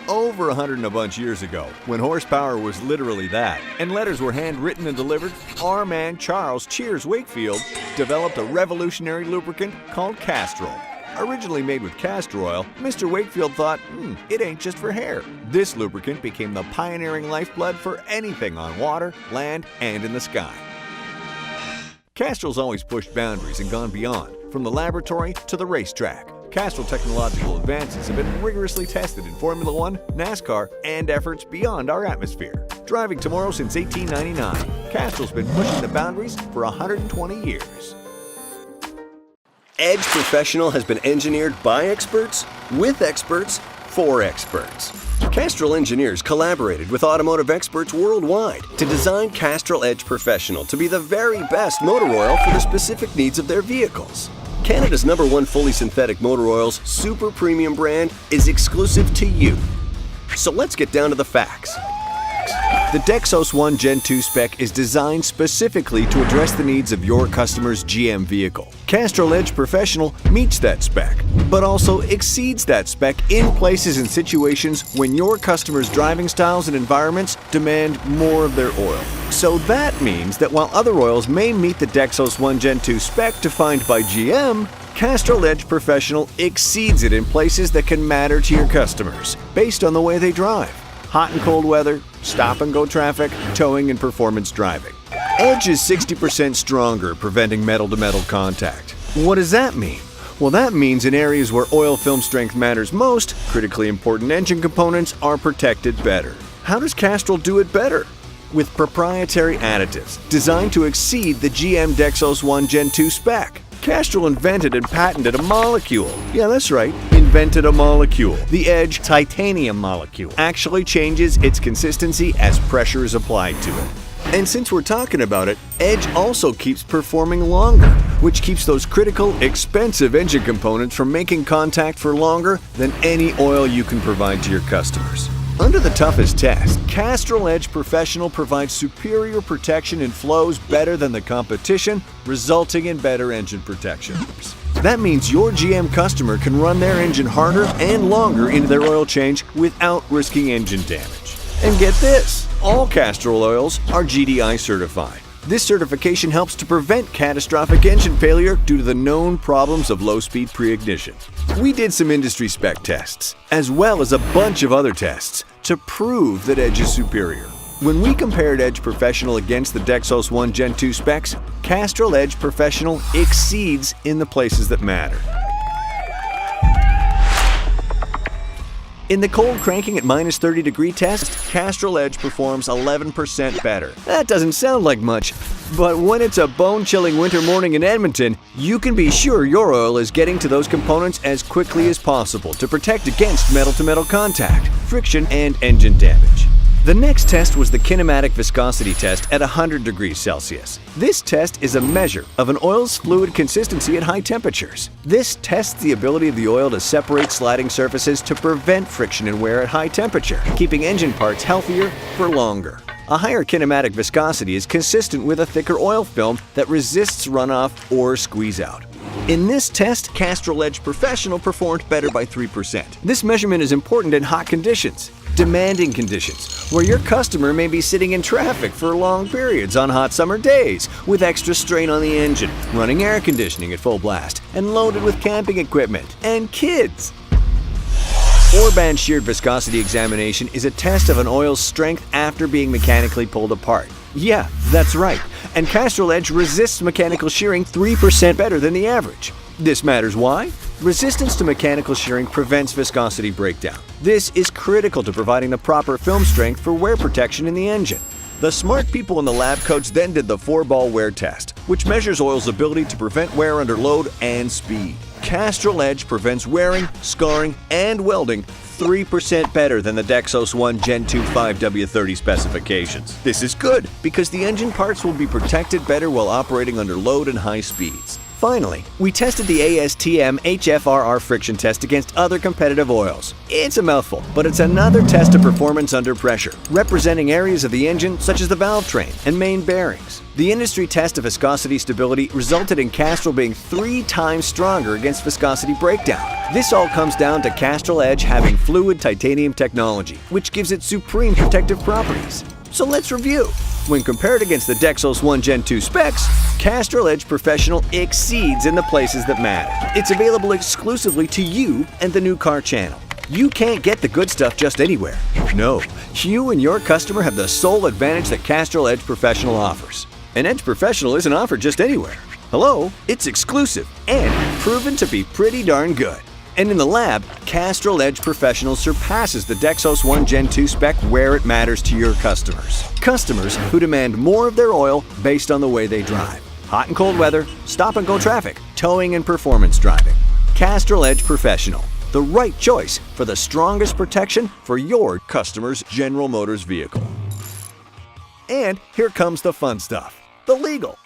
over 100 and a bunch years ago, when horsepower was literally that, and letters were handwritten and delivered, our man Charles Cheers Wakefield developed a revolutionary lubricant called Castrol. Originally made with castor oil, Mr. Wakefield thought, it ain't just for hair. This lubricant became the pioneering lifeblood for anything on water, land, and in the sky. Castrol's always pushed boundaries and gone beyond, from the laboratory to the racetrack. Castrol technological advances have been rigorously tested in Formula One, NASCAR, and efforts beyond our atmosphere. Driving tomorrow since 1899, Castrol's been pushing the boundaries for 120 years. Edge Professional has been engineered by experts, with experts, for experts. Castrol engineers collaborated with automotive experts worldwide to design Castrol Edge Professional to be the very best motor oil for the specific needs of their vehicles. Canada's #1 fully synthetic motor oil's super premium brand is exclusive to you. So let's get down to the facts. The Dexos 1 Gen 2 spec is designed specifically to address the needs of your customer's GM vehicle. Castrol Edge Professional meets that spec, but also exceeds that spec in places and situations when your customer's driving styles and environments demand more of their oil. So that means that while other oils may meet the Dexos 1 Gen 2 spec defined by GM, Castrol Edge Professional exceeds it in places that can matter to your customers based on the way they drive. Hot and cold weather, stop-and-go traffic, towing, and performance driving. Edge is 60% stronger, preventing metal-to-metal contact. What does that mean? Well, that means in areas where oil film strength matters most, critically important engine components are protected better. How does Castrol do it better? With proprietary additives designed to exceed the GM Dexos 1 Gen 2 spec. Castrol invented and patented a molecule. Yeah, that's right, invented a molecule. The Edge titanium molecule actually changes its consistency as pressure is applied to it. And since we're talking about it, Edge also keeps performing longer, which keeps those critical, expensive engine components from making contact for longer than any oil you can provide to your customers. Under the toughest test, Castrol Edge Professional provides superior protection and flows better than the competition, resulting in better engine protection. That means your GM customer can run their engine harder and longer into their oil change without risking engine damage. And get this, all Castrol oils are GDI certified. This certification helps to prevent catastrophic engine failure due to the known problems of low-speed pre-ignition. We did some industry spec tests, as well as a bunch of other tests, to prove that Edge is superior. When we compared Edge Professional against the Dexos 1 Gen 2 specs, Castrol Edge Professional exceeds in the places that matter. In the cold cranking at -30-degree test, Castrol Edge performs 11% better. That doesn't sound like much, but when it's a bone-chilling winter morning in Edmonton, you can be sure your oil is getting to those components as quickly as possible to protect against metal-to-metal contact, friction, and engine damage. The next test was the Kinematic Viscosity test at 100 degrees Celsius. This test is a measure of an oil's fluid consistency at high temperatures. This tests the ability of the oil to separate sliding surfaces to prevent friction and wear at high temperature, keeping engine parts healthier for longer. A higher kinematic viscosity is consistent with a thicker oil film that resists runoff or squeeze out. In this test, Castrol Edge Professional performed better by 3%. This measurement is important in hot conditions, demanding conditions, where your customer may be sitting in traffic for long periods on hot summer days, with extra strain on the engine, running air conditioning at full blast, and loaded with camping equipment, and kids. Orban sheared viscosity examination is a test of an oil's strength after being mechanically pulled apart. Yeah, that's right, and Castrol Edge resists mechanical shearing 3% better than the average. This matters why? Resistance to mechanical shearing prevents viscosity breakdown. This is critical to providing the proper film strength for wear protection in the engine. The smart people in the lab coats then did the 4-ball wear test, which measures oil's ability to prevent wear under load and speed. Castrol Edge prevents wearing, scarring, and welding 3% better than the Dexos 1 Gen 2 5W-30 specifications. This is good because the engine parts will be protected better while operating under load and high speeds. Finally, we tested the ASTM HFRR friction test against other competitive oils. It's a mouthful, but it's another test of performance under pressure, representing areas of the engine such as the valve train and main bearings. The industry test of viscosity stability resulted in Castrol being 3 times stronger against viscosity breakdown. This all comes down to Castrol Edge having fluid titanium technology, which gives it supreme protective properties. So let's review. When compared against the Dexos 1 Gen 2 specs, Castrol Edge Professional exceeds in the places that matter. It's available exclusively to you and the new car channel. You can't get the good stuff just anywhere. No, you and your customer have the sole advantage that Castrol Edge Professional offers. And Edge Professional isn't offered just anywhere. Hello, it's exclusive and proven to be pretty darn good. And in the lab, Castrol Edge Professional surpasses the Dexos 1 Gen 2 spec where it matters to your customers. Customers who demand more of their oil based on the way they drive. Hot and cold weather, stop-and-go traffic, towing and performance driving. Castrol Edge Professional, the right choice for the strongest protection for your customer's General Motors vehicle. And here comes the fun stuff, the legal.